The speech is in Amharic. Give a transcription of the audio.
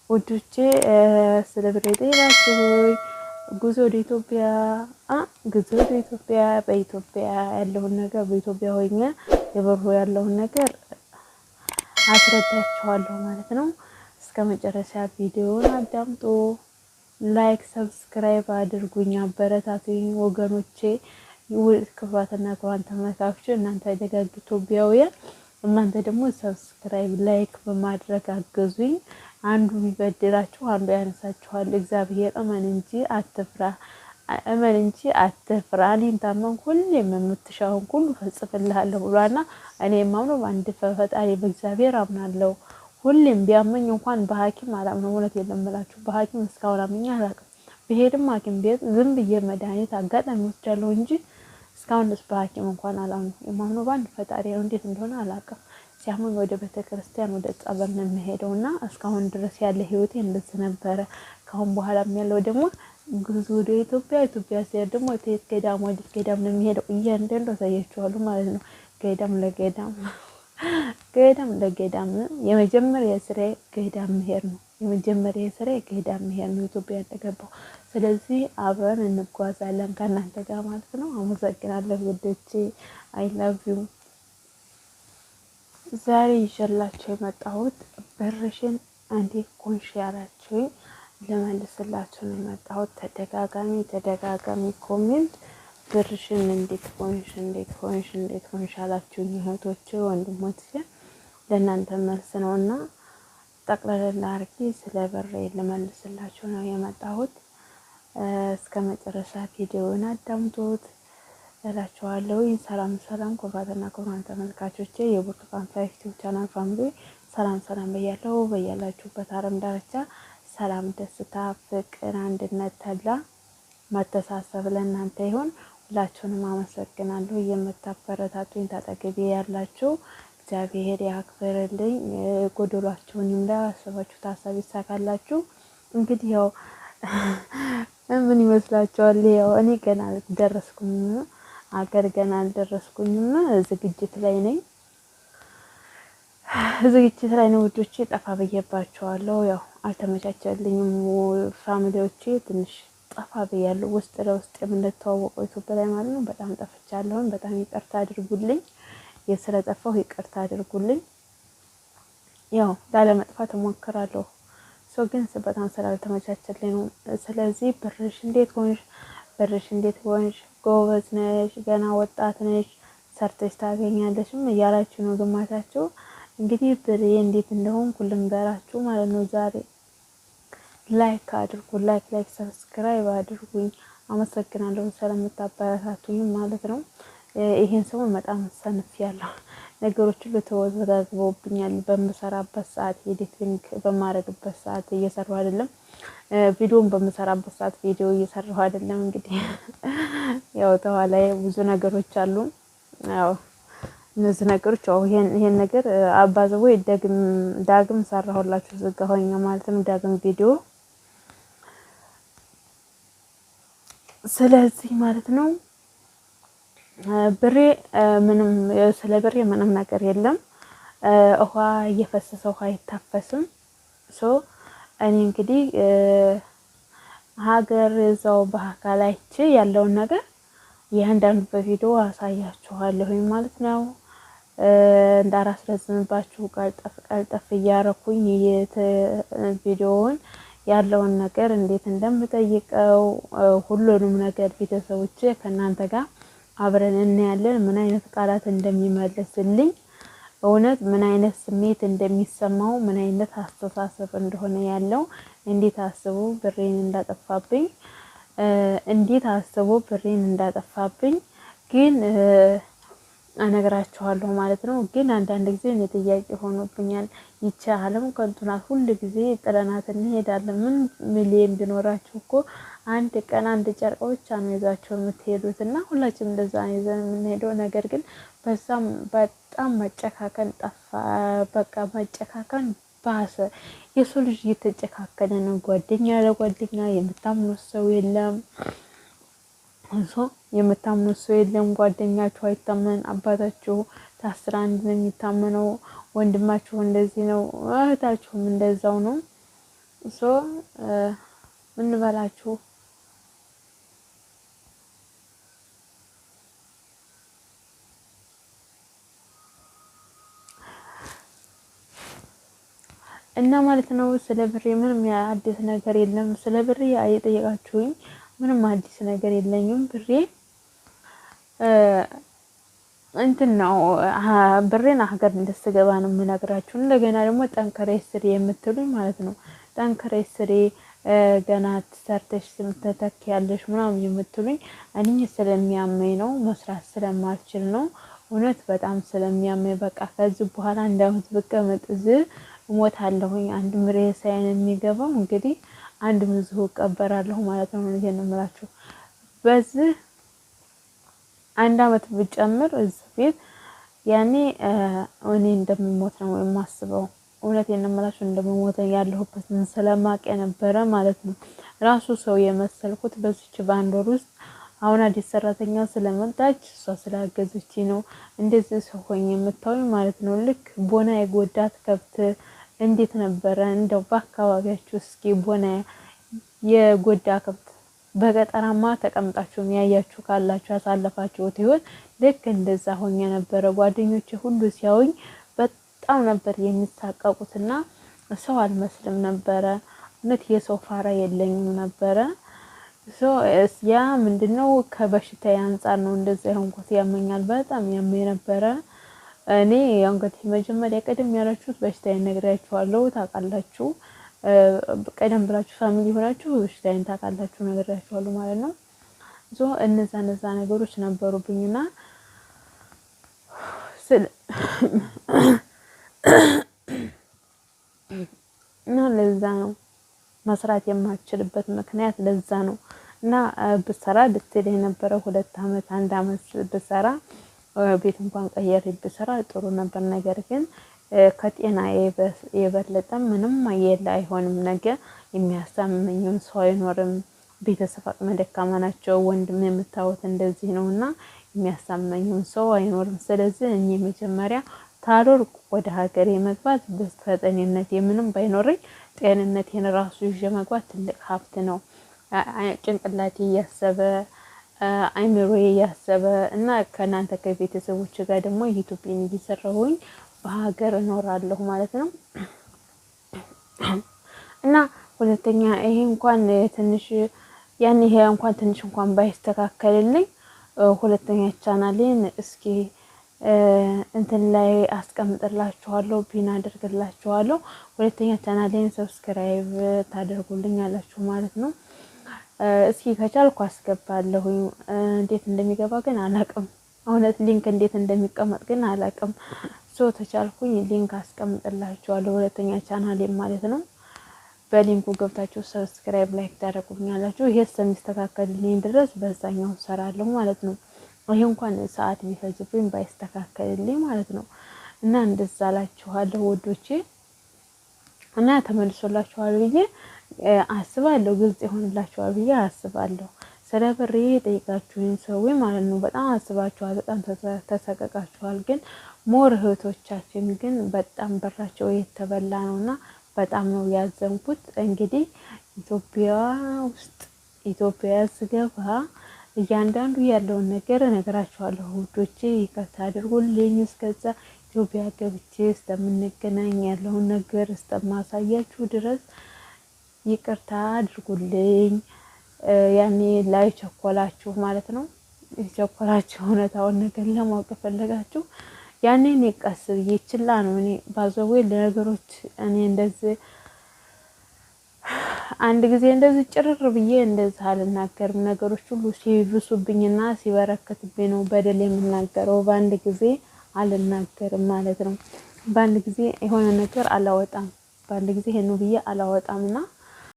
ውዶቼ ስለ ብሬ ጠይቃችሁ ጉዞ ወደ ኢትዮጵያ ጉዞ ወደ ኢትዮጵያ በኢትዮጵያ ያለውን ነገር በኢትዮጵያ ሆኜ የበሩ ያለውን ነገር አስረዳችኋለሁ ማለት ነው። እስከ መጨረሻ ቪዲዮውን አዳምጡ። ላይክ ሰብስክራይብ አድርጉኝ፣ አበረታቱኝ ወገኖቼ። ክፋትና ክፋን ተመልካቾች እናንተ ደጋግ ኢትዮጵያውያን እናንተ ደግሞ ሰብስክራይብ ላይክ በማድረግ አገዙኝ። አንዱ ቢበድላችሁ አንዱ ያነሳችኋል። እግዚአብሔር እመን እንጂ አትፍራ፣ እመን እንጂ አትፍራ። እኔን ታመንክ ሁሌም የምትሻውን ሁሉ ፈጽምልሃለሁ ብሏልና እኔ የማምነው በአንድ ፈጣሪ በእግዚአብሔር አምናለሁ። ሁሌም ቢያመኝ እንኳን በሐኪም አላምነው። እውነት የለም እላችሁ በሐኪም እስካሁን አምኜ አላውቅም። ብሄድም ሐኪም ቤት ዝም ብዬ መድኃኒት አጋጣሚ ወስጃለሁ እንጂ እስካሁን ድረስ በሐኪም እንኳን አላምነው። የማምነው በአንድ ፈጣሪ ነው። እንዴት እንደሆነ አላውቅም። ሲያመኝ ወደ ቤተክርስቲያን ወደ ጸበል ነው የምሄደውና እስካሁን ድረስ ያለ ህይወቴ እንደዚህ ነበረ። ካሁን በኋላም ያለው ደግሞ ጉዞ ወደ ኢትዮጵያ ሲሄድ ደግሞ የት ገዳም ወደ ገዳም ነው የሚሄደው። እያንዳንዱ አሳያችኋለሁ ማለት ነው። ገዳም ለገዳም የመጀመሪያ ስራዬ ገዳም መሄድ ነው። የመጀመሪያ ስራዬ ገዳም መሄድ ነው ኢትዮጵያ እንደገባው። ስለዚህ አብረን እንጓዛለን ከእናንተ ጋር ማለት ነው። አመሰግናለሁ ውዶቼ። አይ ላቭ ዩ። ዛሬ ይዤላችሁ የመጣሁት ብርሽን እንዴት ኮንሽ ያላችሁኝ ለመልስላችሁ ነው የመጣሁት። ተደጋጋሚ ኮሜንት ብርሽን እንዴት ኮንሽ ያላችሁኝ እህቶቼ ወንድሞቼ፣ ለእናንተ መልስ ነውና ጠቅለል አድርጌ ስለ ብሬ ለመልስላችሁ ነው የመጣሁት። እስከ መጨረሻ ቪዲዮውን አዳምጡት እላችኋለሁ። ሰላም ክቡራትና ክቡራን ተመልካቾቼ የብርቱካን ዩቲዩብ ቻናል ፋሚሊ ሰላም በያለው በያላችሁበት ዓለም ዳርቻ ሰላም፣ ደስታ፣ ፍቅር፣ አንድነት፣ ተድላ፣ መተሳሰብ ለእናንተ ይሁን። ሁላችሁንም አመሰግናለሁ። የምታበረታቱኝ ታጠገቤ ያላችሁ እግዚአብሔር ያክብርልኝ። ጎደሏችሁን ይምላ፣ ያሰባችሁት ሀሳብ ይሳካላችሁ። እንግዲህ ያው ምን ይመስላችኋል? ያው እኔ ገና ደረስኩም አገር ገና አልደረስኩኝም። ዝግጅት ላይ ነኝ ውዶቼ። ጠፋ ብዬባቸዋለሁ። ያው አልተመቻቸልኝም። ፋሚሊዎቼ ትንሽ ጠፋ ብያለሁ። ውስጥ ለውስጥ የምንተዋወቀው ኢትዮጵያ ላይ ማለት ነው። በጣም ጠፍቻለሁ። በጣም ይቅርታ አድርጉልኝ። ስለጠፋሁ ይቅርታ አድርጉልኝ። ያው ላለመጥፋት እሞክራለሁ። ሰው ግን በጣም ስላልተመቻቸልኝ ነው። ስለዚህ ብርሽ እንዴት ሆንሽ? ጎበዝ ነሽ፣ ገና ወጣት ነሽ፣ ሰርተሽ ታገኛለሽም እያላችሁ ነው ግማታችሁ። እንግዲህ ብሬ እንዴት እንደሆንኩ ልንገራችሁ ማለት ነው። ዛሬ ላይክ አድርጉ፣ ላይክ ሰብስክራይብ አድርጉኝ። አመሰግናለሁ ስለምታበረታቱኝ ማለት ነው። ይሄን ሰሞን በጣም ሰንፌያለሁ። ነገሮች ሁሉ ተወዛግበውብኛል። በምሰራበት ሰዓት ኤዲቲንግ በማድረግበት ሰዓት እየሰራሁ አይደለም። ቪዲዮን በምሰራበት ሰዓት ቪዲዮ እየሰራሁ አይደለም። እንግዲህ ያው ተኋላዬ ብዙ ነገሮች አሉ። ያው እነዚህ ነገሮች ይሄን ነገር አባዘው ዳግም ሰራሁላችሁ ዘጋሁኝ ማለት ነው። ዳግም ቪዲዮ ስለዚህ ማለት ነው። ብሬ ስለ ብሬ ምንም ነገር የለም። ውሃ እየፈሰሰ ውሃ አይታፈስም። እኔ እንግዲህ ሀገር እዛው በአካላች ያለውን ነገር እያንዳንዱ በቪዲዮ አሳያችኋለሁ ማለት ነው። እንዳላስረዝምባችሁ ቀልጠፍ እያረኩኝ ቪዲዮውን ያለውን ነገር እንዴት እንደምጠይቀው ሁሉንም ነገር ቤተሰቦቼ ከእናንተ ጋር አብረን እናያለን። ምን አይነት ቃላት እንደሚመልስልኝ፣ እውነት ምን አይነት ስሜት እንደሚሰማው፣ ምን አይነት አስተሳሰብ እንደሆነ ያለው፣ እንዴት አስቦ ብሬን እንዳጠፋብኝ ግን እነግራችኋለሁ ማለት ነው። ግን አንዳንድ ጊዜ እኔ ጥያቄ ሆኖብኛል። ይቺ ዓለም ከንቱ ናት። ሁሉ ጊዜ ጥለናት እንሄዳለን። ምን ሚሊዮን ቢኖራችሁ እኮ አንድ ቀን አንድ ጨርቅ ብቻ ነው ይዛችሁ የምትሄዱት እና ሁላችንም እንደዛ ይዘን የምንሄደው። ነገር ግን በጣም መጨካከን ጠፋ። በቃ መጨካከን ባሰ። የሰው ልጅ እየተጨካከነ ነው። ጓደኛ ለጓደኛ የምታምኑት ሰው የለም። ጓደኛችሁ አይታመን። አባታችሁ ታስራ አንድ ነው የሚታመነው። ወንድማችሁ እንደዚህ ነው። እህታችሁም እንደዛው ነው። ምን በላችሁ እና ማለት ነው። ስለ ብሬ ምንም አዲስ ነገር የለም። ስለ ብሬ የጠየቃችሁኝ ምንም አዲስ ነገር የለኝም። ብሬ እንትን ነው ብሬን ሀገር እንደስገባ ነው የምነግራችሁ። እንደገና ደግሞ ጠንከሬ ስሪ የምትሉኝ ማለት ነው። ጠንከሬ ስሪ ገና ሰርተሽ ትተኪያለሽ ምናምን የምትሉኝ እኔ ስለሚያመኝ ነው፣ መስራት ስለማልችል ነው። እውነት በጣም ስለሚያመኝ በቃ ከዚህ በኋላ እንዳውት ብቀመጥ እዚህ እሞታለሁኝ። አንድ ሬሳዬን የሚገባው እንግዲህ አንድ ምዝሁ እቀበራለሁ ማለት ነው። ይሄን ነው የምላችሁ። በዚህ አንድ አመት ብጨምር እዚህ ቤት ያኔ እኔ እንደምሞት ነው የማስበው። እውነቴን ነው የምላችሁ፣ እንደምሞት ያለሁበትን ስለማቅ ነበረ ማለት ነው። ራሱ ሰው የመሰልኩት በዚች ባንድ ወር ውስጥ አሁን አዲስ ሰራተኛ ስለመጣች እሷ ስላገዘች ነው እንደዚህ ሰው ሆኜ የምታዩኝ ማለት ነው። ልክ ቦና የጎዳት ከብት እንዴት ነበረ እንደው በአካባቢያችሁ እስኪ ቦና የጎዳ ከብት በገጠራማ ተቀምጣችሁ ያያችሁ ካላችሁ ያሳለፋችሁት ይሆን? ልክ እንደዛ ሆኜ ነበረ። ጓደኞቼ ሁሉ ሲያዩኝ በጣም ነበር የሚሳቀቁትና ሰው አልመስልም ነበረ። እውነት የሰው ፋራ የለኝም ነበረ። ያ ምንድነው ከበሽታ አንፃር ነው እንደዛ የሆንኩት። ያመኛል፣ በጣም ያመኝ ነበረ። እኔ ያው እንግዲህ መጀመሪያ ቀደም ያላችሁት በሽታዬን ነግሬያችኋለሁ፣ ታውቃላችሁ። ቀደም ብላችሁ ፋሚሊ ሆናችሁ በሽታዬን ታውቃላችሁ፣ ነግሬያችኋለሁ ማለት ነው። እነዛ ነገሮች ነበሩብኝና እና ለዛ ነው መስራት የማልችልበት ምክንያት ለዛ ነው። እና ብሰራ ልትል የነበረ 2 አመት 1 አመት ብሰራ ቤት እንኳን ቀየር ብሰራ ጥሩ ነበር። ነገር ግን ከጤና የበለጠ ምንም የለ አይሆንም። ነገ የሚያሳምመኝም ሰው አይኖርም። ቤተሰብ አቅመ ደካማ ናቸው። ወንድም የምታዩት እንደዚህ ነውና የሚያሳምመኝም ሰው አይኖርም። ስለዚህ እኔ መጀመሪያ ታሎር ወደ ሀገሬ መግባት በፈጠኝነት ምንም ባይኖርኝ ጤንነቴን ራሱ ይዤ መግባት ትልቅ ሀብት ነው። ጭንቅላቴ እያሰበ አይምሮዬ እያሰበ እና ከናንተ ከቤተሰቦች ጋር ደግሞ ዩቲዩብን እየሰራሁኝ በሀገር እኖራለሁ ማለት ነው። እና ሁለተኛ ይሄ እንኳን ትንሽ ይሄ እንኳን ትንሽ እንኳን ባይስተካከልልኝ ሁለተኛ ቻናሌን እስኪ እንትን ላይ አስቀምጥላችኋለሁ፣ ፒን አደርግላችኋለሁ። ሁለተኛ ቻናሌን ሰብስክራይብ ታደርጉልኛላችሁ ማለት ነው። እስኪ ከቻልኩ አስገባለሁ። እንዴት እንደሚገባ ግን አላቅም። እውነት ሊንክ እንዴት እንደሚቀመጥ ግን አላቅም። ተቻልኩኝ ሊንክ አስቀምጥላችኋለሁ፣ ሁለተኛ ቻናሌን ማለት ነው። በሊንኩ ገብታችሁ ሰብስክራይብ ላይክ ታደርጉልኛላችሁ። ይሄ እስከሚስተካከልልኝ ድረስ በዛኛው ሰራለሁ ማለት ነው። ይሄ እንኳን ሰዓት ቢፈጅብኝ ባይስተካከልልኝ ማለት ነው። እና እንደዛ አላችኋለሁ ወዶቼ። እና ተመልሶላችኋል ብዬ አስባለሁ። ግልጽ ይሆንላችኋል ብዬ አስባለሁ። ስለ ብሬ ጠይቃችሁኝ ሰው ማለት ነው በጣም አስባችኋል፣ በጣም ተሰቀቃችኋል። ግን ሞር እህቶቻችን ግን በጣም ብራቸው የተበላ ነውና በጣም ነው ያዘንኩት። እንግዲህ ኢትዮጵያ ስገባ እያንዳንዱ ያለውን ነገር እነግራችኋለሁ ውዶቼ። ይቅርታ አድርጉልኝ። እስከዛ ኢትዮጵያ ገብቼ እስከምንገናኝ ያለውን ነገር እስከማሳያችሁ ድረስ ይቅርታ አድርጉልኝ። ያኔ ላይ ቸኮላችሁ ማለት ነው። የቸኮላችሁ እውነታውን ነገር ለማወቅ ፈለጋችሁ ያኔ እኔ ቀስ ብዬ ችላ ነው። እኔ ባዘው ለነገሮች እኔ እንደዚህ አንድ ጊዜ እንደዚህ ጭርር ብዬ እንደዚህ አልናገርም። ነገሮች ሁሉ ሲብሱብኝና ሲበረከትብኝ ነው በደል የምናገረው። በአንድ ጊዜ አልናገርም ማለት ነው። በአንድ ጊዜ የሆነ ነገር አላወጣም። በአንድ ጊዜ ይሄን ብዬ አላወጣምና